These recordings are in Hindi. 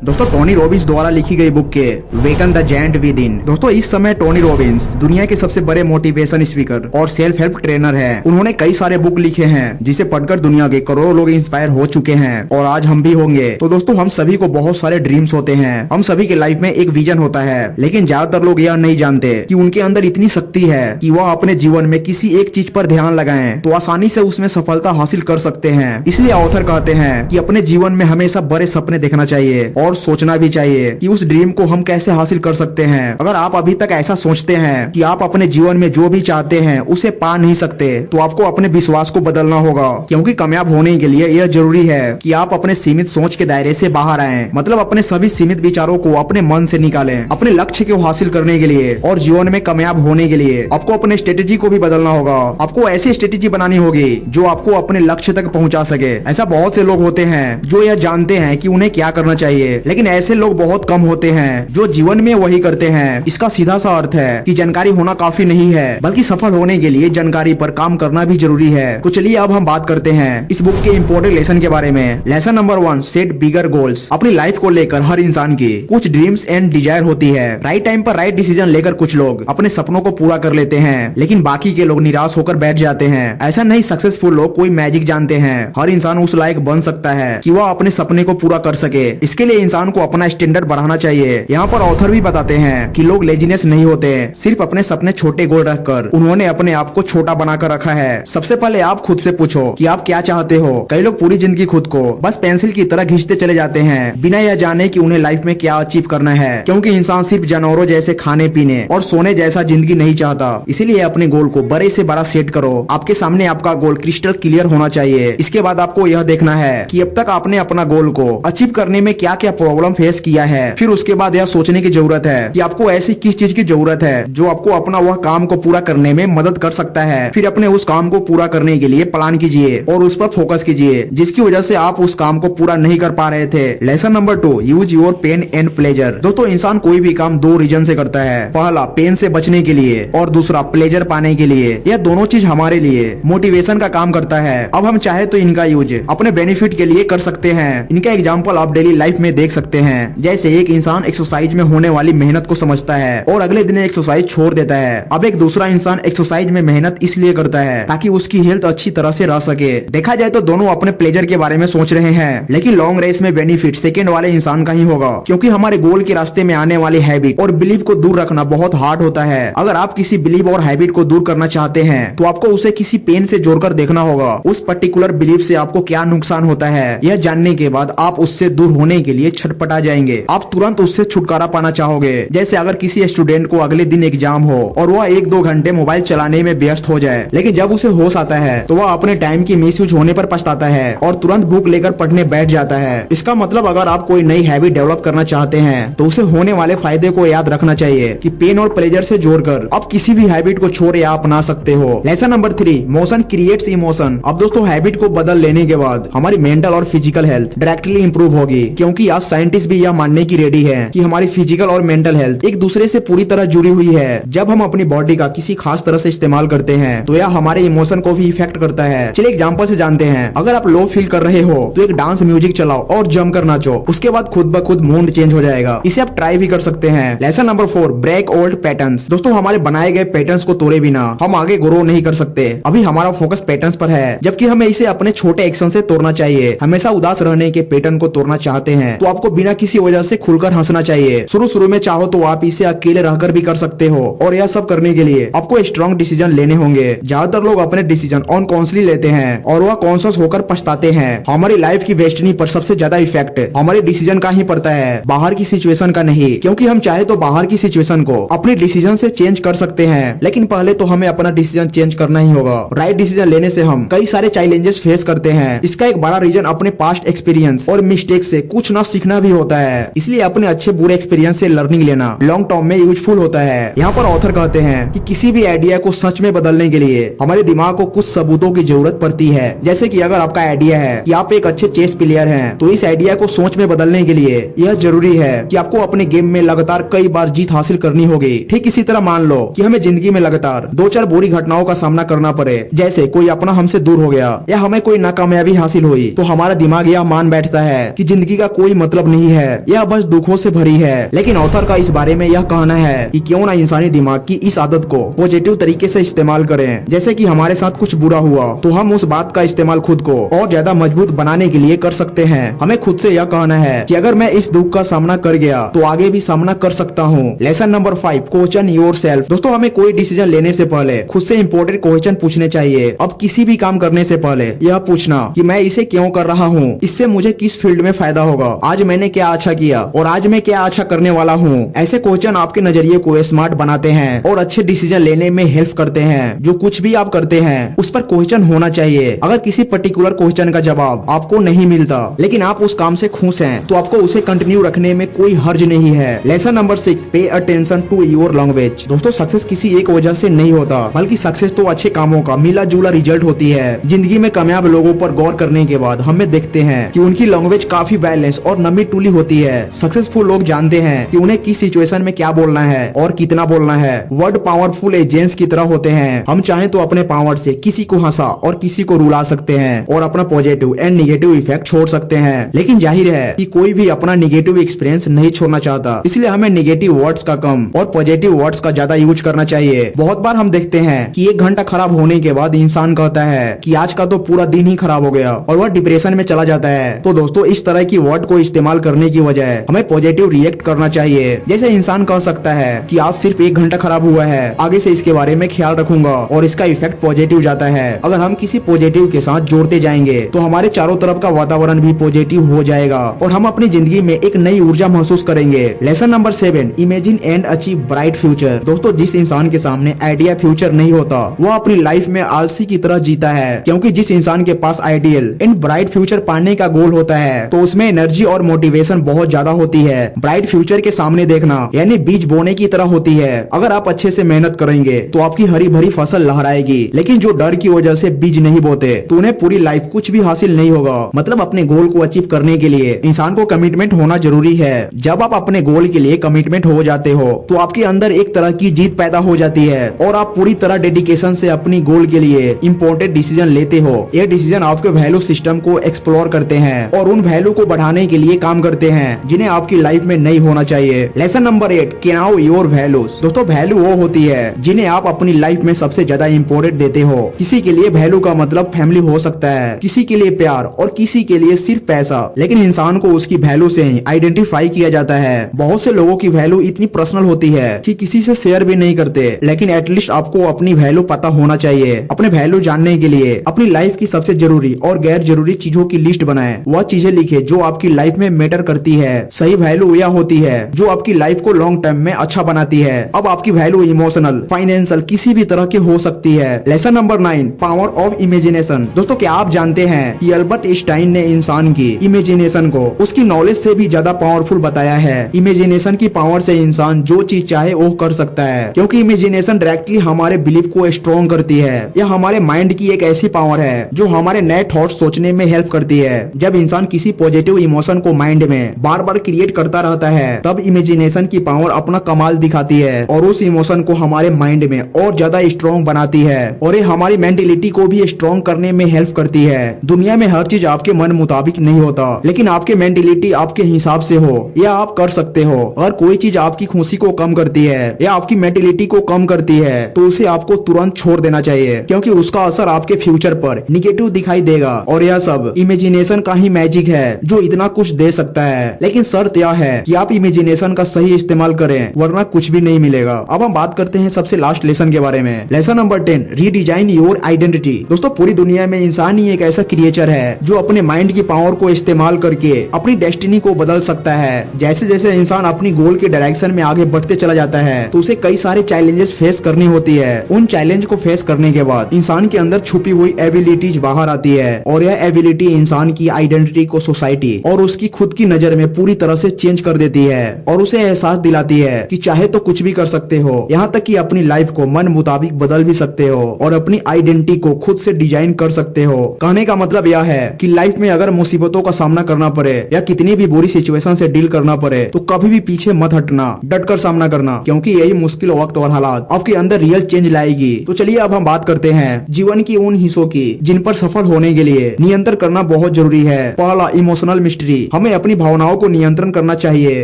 दोस्तों टोनी रॉबिन्स द्वारा लिखी गई बुक के woken the giant with in. दोस्तों इस समय टोनी रॉबिन्स दुनिया के सबसे बड़े मोटिवेशन स्पीकर और सेल्फ हेल्प ट्रेनर हैं। उन्होंने कई सारे बुक लिखे हैं जिसे पढ़कर दुनिया के करोड़ों लोग इंस्पायर हो चुके हैं और आज हम भी होंगे। तो दोस्तों हम सभी को बहुत सारे ड्रीम्स होते हैं, हम सभी के लाइफ में एक विजन होता है, लेकिन ज्यादातर लोग यह नहीं जानते कि उनके अंदर इतनी शक्ति है कि वह अपने जीवन में किसी एक चीज पर ध्यान लगाएं तो आसानी से उसमें सफलता हासिल कर सकते हैं। इसलिए ऑथर कहते हैं कि अपने जीवन में हमेशा बड़े सपने देखना चाहिए और सोचना भी चाहिए कि उस ड्रीम को हम कैसे हासिल कर सकते हैं। अगर आप अभी तक ऐसा सोचते हैं कि आप अपने जीवन में जो भी चाहते हैं उसे पा नहीं सकते तो आपको अपने विश्वास को बदलना होगा, क्योंकि कामयाब होने के लिए यह जरूरी है कि आप अपने सीमित सोच के दायरे से बाहर आएं। मतलब अपने सभी सीमित विचारों को अपने मन से निकालें। अपने लक्ष्य को हासिल करने के लिए और जीवन में कामयाब होने के लिए आपको अपने स्ट्रेटेजी को भी बदलना होगा। आपको ऐसी स्ट्रेटेजी बनानी होगी जो आपको अपने लक्ष्य तक पहुंचा सके। ऐसा बहुत से लोग होते हैं जो यह जानते हैं कि उन्हें क्या करना चाहिए, लेकिन ऐसे लोग बहुत कम होते हैं जो जीवन में वही करते हैं। इसका सीधा सा अर्थ है कि जानकारी होना काफी नहीं है, बल्कि सफल होने के लिए जानकारी पर काम करना भी जरूरी है। तो चलिए अब हम बात करते हैं इस बुक के इम्पोर्टेंट लेसन के बारे में। लेसन नंबर 1, सेट बिगर गोल्स। अपनी लाइफ को लेकर हर इंसान की कुछ ड्रीम्स एंड डिजायर होती है। राइट टाइम पर राइट डिसीजन लेकर कुछ लोग अपने सपनों को पूरा कर लेते हैं, लेकिन बाकी के लोग निराश होकर बैठ जाते हैं। ऐसा नहीं, सक्सेसफुल लोग कोई मैजिक जानते हैं। हर इंसान उस लायक बन सकता है कि वह अपने सपने को पूरा कर सके। इसके लिए इंसान को अपना स्टैंडर्ड बढ़ाना चाहिए। यहाँ पर ऑथर भी बताते हैं कि लोग लेजीनेस नहीं होते, सिर्फ अपने सपने छोटे गोल रखकर उन्होंने अपने आप को छोटा बनाकर रखा है। सबसे पहले आप खुद से पूछो कि आप क्या चाहते हो। कई लोग पूरी जिंदगी खुद को बस पेंसिल की तरह खींचते चले जाते हैं बिना यह जाने कि उन्हें लाइफ में क्या अचीव करना है, क्योंकि इंसान सिर्फ जानवरों जैसे खाने पीने और सोने जैसा जिंदगी नहीं चाहता। इसीलिए अपने गोल को बड़े से बड़ा सेट करो। आपके सामने आपका गोल क्रिस्टल क्लियर होना चाहिए। इसके बाद आपको यह देखना है कि अब तक आपने अपना गोल को अचीव करने में क्या क्या प्रॉब्लम फेस किया है। फिर उसके बाद यह सोचने की जरूरत है कि आपको ऐसी किस चीज की जरूरत है जो आपको अपना वह काम को पूरा करने में मदद कर सकता है। फिर अपने उस काम को पूरा करने के लिए प्लान कीजिए और उस पर फोकस कीजिए जिसकी वजह से आप उस काम को पूरा नहीं कर पा रहे थे। Lesson number 2, use your pain and pleasure. दोस्तों इंसान कोई भी काम दो रीजन से करता है। पहला पेन से बचने के लिए और दूसरा प्लेजर पाने के लिए। यह दोनों चीज हमारे लिए मोटिवेशन का काम करता है। अब हम चाहे तो इनका यूज अपने बेनिफिट के लिए कर सकते हैं। इनका एग्जाम्पल आप डेली लाइफ में देख सकते हैं। जैसे एक इंसान एक्सरसाइज में होने वाली मेहनत को समझता है और अगले दिन एक्सरसाइज छोड़ देता है। अब एक दूसरा इंसान एक्सरसाइज में मेहनत इसलिए करता है ताकि उसकी हेल्थ अच्छी तरह से रह सके। देखा जाए तो दोनों अपने प्लेजर के बारे में सोच रहे हैं, लेकिन लॉन्ग रेस में बेनिफिट सेकंड वाले इंसान का ही होगा, क्योंकि हमारे गोल के रास्ते में आने वाली हैबिट और बिलीव को दूर रखना बहुत हार्ड होता है। अगर आप किसी बिलीव और हैबिट को दूर करना चाहते हैं तो आपको उसे किसी पेन से जोड़कर देखना होगा। उस पर्टिकुलर बिलीव से आपको क्या नुकसान होता है, यह जानने के बाद आप उससे दूर होने के लिए छटपटा जाएंगे। आप तुरंत उससे छुटकारा पाना चाहोगे। जैसे अगर किसी स्टूडेंट को अगले दिन एग्जाम हो और वह 1-2 घंटे मोबाइल चलाने में व्यस्त हो जाए, लेकिन जब उसे होश आता है तो वह अपने टाइम की मिसयूज होने पर पछताता है और तुरंत बुक लेकर पढ़ने बैठ जाता है। इसका मतलब अगर आप कोई नई हैबिट डेवलप करना चाहते हैं तो उसे होने वाले फायदे को याद रखना चाहिए कि पेन और प्लेजर से जोड़कर आप किसी भी हैबिट को छोड़ या अपना सकते हो। Lesson number 3, motion creates emotion. अब दोस्तों हैबिट को बदल लेने के बाद हमारी मेंटल और फिजिकल हेल्थ डायरेक्टली इंप्रूव होगी, क्योंकि आज साइंटिस्ट भी यह मानने की रेडी है कि हमारी फिजिकल और मेंटल हेल्थ एक दूसरे से पूरी तरह जुड़ी हुई है। जब हम अपनी बॉडी का किसी खास तरह से इस्तेमाल करते हैं तो यह हमारे इमोशन को भी इफेक्ट करता है। चलिए एग्जांपल से जानते हैं। अगर आप लो फील कर रहे हो तो एक डांस म्यूजिक चलाओ और जम कर नाचो, उसके बाद खुद ब खुद मूड चेंज हो जाएगा। इसे आप ट्राई भी कर सकते हैं। Lesson number 4, break old patterns. दोस्तों हमारे बनाए गए पैटर्न्स को तोड़े बिना हम आगे ग्रो नहीं कर सकते। अभी हमारा फोकस पैटर्न्स पर है, जबकि हमें इसे अपने छोटे एक्शन से तोड़ना चाहिए। हमेशा उदास रहने के पैटर्न को तोड़ना चाहते हैं तो आपको बिना किसी वजह से खुलकर हंसना चाहिए। शुरू में चाहो तो आप इसे अकेले रहकर भी कर सकते हो, और यह सब करने के लिए आपको स्ट्रॉन्ग डिसीजन लेने होंगे। ज्यादातर लोग अपने डिसीजन अनकॉन्शियसली लेते हैं और वह कॉन्शियस होकर पछताते हैं। हमारी लाइफ की डेस्टिनी पर सबसे ज्यादा इफेक्ट हमारे डिसीजन का ही पड़ता है, बाहर की सिचुएशन का नहीं। क्योंकि हम चाहे तो बाहर की सिचुएशन को अपने डिसीजन से चेंज कर सकते हैं, लेकिन पहले तो हमें अपना डिसीजन चेंज करना ही होगा। राइट डिसीजन लेने से हम कई सारे चैलेंजेस फेस करते हैं। इसका एक बड़ा रीजन अपने पास्ट एक्सपीरियंस और मिस्टेक से कुछ न सीखना भी होता है। इसलिए अपने अच्छे बुरे एक्सपीरियंस से लर्निंग लेना लॉन्ग टर्म में यूजफुल होता है। यहाँ पर ऑथर कहते हैं कि किसी भी आइडिया को सच में बदलने के लिए हमारे दिमाग को कुछ सबूतों की जरूरत पड़ती है। जैसे कि अगर आपका आइडिया है कि आप एक अच्छे चेस प्लेयर हैं, तो इस आइडिया को सोच में बदलने के लिए यह जरूरी है कि आपको अपने गेम में लगातार कई बार जीत हासिल करनी होगी। ठीक इसी तरह मान लो कि हमें जिंदगी में लगातार 2-4 बुरी घटनाओं का सामना करना पड़े, जैसे कोई अपना हमसे दूर हो गया या हमें कोई नाकामयाबी हासिल हुई, तो हमारा दिमाग यह मान बैठता है कि जिंदगी का कोई मतलब नहीं है, यह बस दुखों से भरी है। लेकिन ऑथर का इस बारे में यह कहना है कि क्यों ना इंसानी दिमाग की इस आदत को पॉजिटिव तरीके से इस्तेमाल करें। जैसे कि हमारे साथ कुछ बुरा हुआ तो हम उस बात का इस्तेमाल खुद को और ज्यादा मजबूत बनाने के लिए कर सकते हैं। हमें खुद से यह कहना है कि अगर मैं इस दुख का सामना कर गया तो आगे भी सामना कर सकता हूँ। Lesson number 5, question yourself. दोस्तों, हमें कोई डिसीजन लेने से पहले खुद से इंपॉर्टेंट क्वेश्चन पूछने चाहिए। अब किसी भी काम करने से पहले यह पूछना कि मैं इसे क्यों कर रहा हूँ, इससे मुझे किस फील्ड में फायदा होगा, आज मैंने क्या अच्छा किया और आज मैं क्या अच्छा करने वाला हूँ। ऐसे क्वेश्चन आपके नजरिए को स्मार्ट बनाते हैं और अच्छे डिसीजन लेने में हेल्प करते हैं। जो कुछ भी आप करते हैं उस पर क्वेश्चन होना चाहिए। अगर किसी पर्टिकुलर क्वेश्चन का जवाब आपको नहीं मिलता लेकिन आप उस काम से खुश हैं तो आपको उसे कंटिन्यू रखने में कोई हर्ज नहीं है। Lesson number 6, pay attention to your language. दोस्तों, सक्सेस किसी एक वजह से नहीं होता, बल्कि सक्सेस तो अच्छे कामों का मिला जुला रिजल्ट होती है। जिंदगी में कामयाब लोगों पर गौर करने के बाद हमें देखते हैं कि उनकी लैंग्वेज काफी बैलेंस और नमी टूली होती है। सक्सेसफुल लोग जानते हैं कि उन्हें किस सिचुएशन में क्या बोलना है और कितना बोलना है। वर्ड पावरफुल एजेंट्स की तरह होते हैं। हम चाहें तो अपने पावर से किसी को हंसा और किसी को रुला सकते हैं और अपना पॉजिटिव एंड निगेटिव इफेक्ट छोड़ सकते हैं। लेकिन जाहिर है कि कोई भी अपना निगेटिव एक्सपीरियंस नहीं छोड़ना चाहता, इसलिए हमें निगेटिव वर्ड्स का कम और पॉजिटिव वर्ड्स का ज्यादा यूज करना चाहिए। बहुत बार हम देखते हैं कि 1 घंटा खराब होने के बाद इंसान कहता है कि आज का तो पूरा दिन ही खराब हो गया और वह डिप्रेशन में चला जाता है। तो दोस्तों, इस तरह की वर्ड को इस्तेमाल करने की वजह हमें पॉजिटिव रिएक्ट करना चाहिए। जैसे इंसान कह सकता है कि आज सिर्फ 1 घंटा खराब हुआ है, आगे से इसके बारे में ख्याल रखूंगा और इसका इफेक्ट पॉजिटिव जाता है। अगर हम किसी पॉजिटिव के साथ जोड़ते जाएंगे तो हमारे चारों तरफ का वातावरण भी पॉजिटिव हो जाएगा और हम अपनी जिंदगी में एक नई ऊर्जा महसूस करेंगे। Lesson number 7, imagine and achieve bright future. दोस्तों, जिस इंसान के सामने आइडिया फ्यूचर नहीं होता वो अपनी लाइफ में आलसी की तरह जीता है, क्योंकि जिस इंसान के पास आइडियल एंड ब्राइट फ्यूचर पाने का गोल होता है तो उसमें एनर्जी और मोटिवेशन बहुत ज्यादा होती है। ब्राइट फ्यूचर के सामने देखना यानी बीज बोने की तरह होती है। अगर आप अच्छे से मेहनत करेंगे तो आपकी हरी भरी फसल लहराएगी, लेकिन जो डर की वजह से बीज नहीं बोते तो उन्हें पूरी लाइफ कुछ भी हासिल नहीं होगा। मतलब अपने गोल को अचीव करने के लिए इंसान को कमिटमेंट होना जरूरी है। जब आप अपने गोल के लिए कमिटमेंट हो जाते हो तो आपके अंदर एक तरह की जीत पैदा हो जाती है और आप पूरी तरह डेडिकेशन से अपनी गोल के लिए इम्पोर्टेंट डिसीजन लेते हो। ये डिसीजन आपके वैल्यू सिस्टम को एक्सप्लोर करते हैं और उन वैल्यू को बढ़ाने के लिए काम करते हैं जिन्हें आपकी लाइफ में नहीं होना चाहिए। Lesson number 8, know your values. दोस्तों, वैल्यू वो होती है जिन्हें आप अपनी लाइफ में सबसे ज्यादा इम्पोर्टेंट देते हो। किसी के लिए वैल्यू का मतलब फैमिली हो सकता है, किसी के लिए प्यार और किसी के लिए सिर्फ पैसा, लेकिन इंसान को उसकी वैल्यू से ही आइडेंटिफाई किया जाता है। बहुत से लोगों की वैल्यू इतनी पर्सनल होती है कि किसी से शेयर भी नहीं करते, लेकिन एटलीस्ट आपको अपनी वैल्यू पता होना चाहिए। अपने वैल्यू जानने के लिए अपनी लाइफ की सबसे जरूरी और गैर जरूरी चीजों की लिस्ट बनाएं। वह चीजें लिखे जो आपकी लाइफ में मैटर करती है। सही वैल्यू यह होती है जो आपकी लाइफ को लॉन्ग टर्म में अच्छा बनाती है। अब आपकी वैल्यू इमोशनल, फाइनेंशियल, किसी भी तरह की हो सकती है। Lesson number 9, power of imagination. दोस्तों, क्या आप जानते हैं कि अल्बर्ट आइंस्टाइन ने इंसान की इमेजिनेशन को उसकी नॉलेज से भी ज्यादा पावरफुल बताया है। इमेजिनेशन की पावर से इंसान जो चीज चाहे वो कर सकता है, क्योंकि इमेजिनेशन डायरेक्टली हमारे बिलीफ को स्ट्रॉन्ग करती है। यह हमारे माइंड की एक ऐसी पावर है जो हमारे नए थॉट सोचने में हेल्प करती है। जब इंसान किसी पॉजिटिव इमोशन को माइंड में बार बार क्रिएट करता रहता है तब इमेजिनेशन की पावर अपना कमाल दिखाती है और उस इमोशन को हमारे माइंड में और ज्यादा स्ट्रॉन्ग बनाती है और ये हमारी मेंटेलिटी को भी स्ट्रॉन्ग करने में हेल्प करती है। दुनिया में हर चीज आपके मन मुताबिक नहीं होता, लेकिन आपके मेंटेलिटी आपके हिसाब से हो या आप कर सकते हो। अगर कोई चीज आपकी खुशी को कम करती है या आपकी मेंटेलिटी को कम करती है तो उसे आपको तुरंत छोड़ देना चाहिए, क्योंकि उसका असर आपके फ्यूचर पर निगेटिव दिखाई देगा। और यह सब इमेजिनेशन का ही मैजिक है जो इतना कुछ दे सकता है। लेकिन शर्त यह है कि आप इमेजिनेशन का सही इस्तेमाल करें, वरना कुछ भी नहीं मिलेगा। अब हम बात करते हैं सबसे लास्ट लेसन के बारे में। Lesson number 10, redesign your identity. दोस्तों, पूरी दुनिया में इंसान ही एक ऐसा क्रिएचर है जो अपने माइंड की पावर को इस्तेमाल करके अपनी डेस्टिनी को बदल सकता है। जैसे जैसे इंसान अपनी गोल के डायरेक्शन में आगे बढ़ते चला जाता है तो उसे कई सारे चैलेंजेस फेस करनी होती है। उन चैलेंज को फेस करने के बाद इंसान के अंदर छुपी हुई एबिलिटीज बाहर आती है और यह एबिलिटी इंसान की आइडेंटिटी को सोसाइटी और उसकी खुद की नजर में पूरी तरह से चेंज कर देती है और उसे एहसास दिलाती है कि चाहे तो कुछ भी कर सकते हो, यहाँ तक कि अपनी लाइफ को मन मुताबिक बदल भी सकते हो और अपनी आइडेंटिटी को खुद से डिजाइन कर सकते हो। कहने का मतलब यह है कि लाइफ में अगर मुसीबतों का सामना करना पड़े या कितनी भी बुरी सिचुएशन से डील करना पड़े तो कभी भी पीछे मत हटना, डटकर सामना करना, क्योंकि यही मुश्किल वक्त और हालात आपके अंदर रियल चेंज लाएगी। तो चलिए अब हम बात करते हैं जीवन की उन हिस्सों की जिन पर सफल होने के लिए नियंत्रण करना बहुत जरूरी है। पहला, इमोशनल मिस्ट्री। हम हमें अपनी भावनाओं को नियंत्रण करना चाहिए,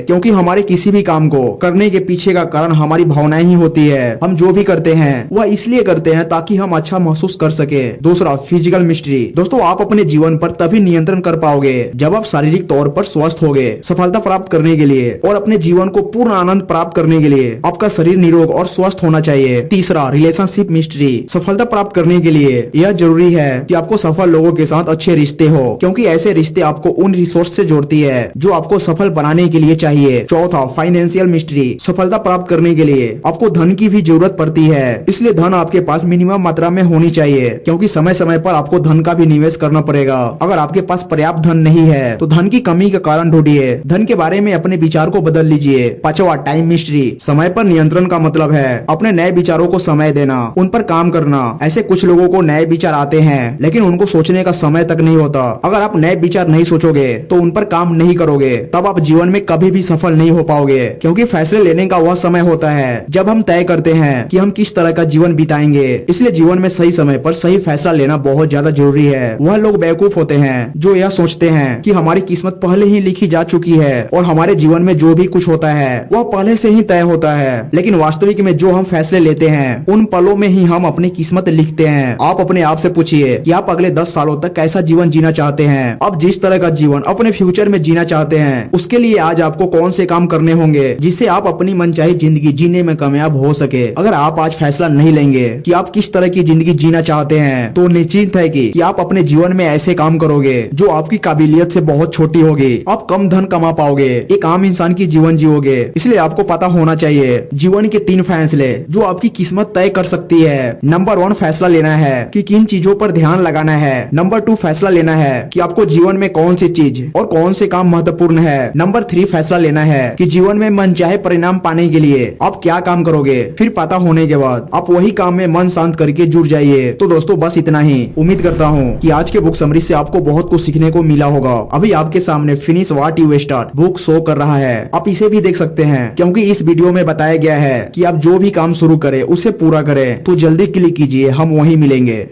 क्योंकि हमारे किसी भी काम को करने के पीछे का कारण हमारी भावनाएं ही होती है। हम जो भी करते हैं वह इसलिए करते हैं ताकि हम अच्छा महसूस कर सके। दूसरा, फिजिकल मिस्ट्री। दोस्तों, आप अपने जीवन पर तभी नियंत्रण कर पाओगे जब आप शारीरिक तौर पर स्वस्थ होगे। सफलता प्राप्त करने के लिए और अपने जीवन को पूर्ण आनंद प्राप्त करने के लिए आपका शरीर निरोग और स्वस्थ होना चाहिए। तीसरा, रिलेशनशिप मिस्ट्री। सफलता प्राप्त करने के लिए यह जरूरी है कि आपको सफल लोगों के साथ अच्छे रिश्ते हो, क्योंकि ऐसे रिश्ते आपको उन रिसोर्स से जोड़ती है जो आपको सफल बनाने के लिए चाहिए। चौथा, फाइनेंशियल मिस्ट्री। सफलता प्राप्त करने के लिए आपको धन की भी जरूरत पड़ती है, इसलिए धन आपके पास मिनिमम मात्रा में होनी चाहिए, क्योंकि समय समय पर आपको धन का भी निवेश करना पड़ेगा। अगर आपके पास पर्याप्त धन नहीं है तो धन की कमी का कारण ढूंढिए। धन के बारे में अपने विचार को बदल लीजिए। पांचवा, टाइम मिस्ट्री। समय पर नियंत्रण का मतलब है अपने नए विचारों को समय देना, उन पर काम करना। ऐसे कुछ लोगों को नए विचार आते हैं लेकिन उनको सोचने का समय तक नहीं होता। अगर आप नए विचार नहीं सोचोगे तो उन पर काम नहीं करोगे, तब आप जीवन में कभी भी सफल नहीं हो पाओगे, क्योंकि फैसले लेने का वह समय होता है जब हम तय करते हैं कि हम किस तरह का जीवन बिताएंगे। इसलिए जीवन में सही समय पर सही फैसला लेना बहुत ज्यादा जरूरी है। वह लोग बेवकूफ होते हैं जो यह सोचते हैं कि हमारी किस्मत पहले ही लिखी जा चुकी है और हमारे जीवन में जो भी कुछ होता है वह पहले से ही तय होता है। लेकिन वास्तविक में जो हम फैसले लेते हैं उन पलों में ही हम अपनी किस्मत लिखते हैं। आप अपने आप से पूछिए कि आप अगले 10 सालों तक कैसा जीवन जीना चाहते हैं। आप जिस तरह का जीवन अपने फ्यूचर में जीना चाहते हैं उसके लिए आज आपको कौन से काम करने होंगे जिससे आप अपनी मनचाही जिंदगी जीने में कामयाब हो सके। अगर आप आज फैसला नहीं लेंगे कि आप किस तरह की जिंदगी जीना चाहते हैं तो निश्चित है कि आप अपने जीवन में ऐसे काम करोगे जो आपकी काबिलियत से बहुत छोटी होगी। आप कम धन कमा पाओगे, एक आम इंसान की जीवन जियोगे। इसलिए आपको पता होना चाहिए जीवन के 3 फैसले जो आपकी किस्मत तय कर सकती है। नंबर 1, फैसला लेना है कि किन चीजों पर ध्यान लगाना है। नंबर 2, फैसला लेना है कि आपको जीवन में कौन सी चीज और कौन से काम महत्वपूर्ण है। नंबर 3, फैसला लेना है कि जीवन में मनचाहे परिणाम पाने के लिए आप क्या काम करोगे। फिर पता होने के बाद आप वही काम में मन शांत करके जुट जाइए। तो दोस्तों, बस इतना ही। उम्मीद करता हूँ कि आज के बुक समरी से आपको बहुत कुछ सीखने को मिला होगा। अभी आपके सामने finish what you start book show कर रहा है, आप इसे भी देख सकते हैं, क्योंकि इस वीडियो में बताया गया है कि आप जो भी काम शुरू करें उसे पूरा करें। तो जल्दी क्लिक कीजिए, हम वहीं मिलेंगे।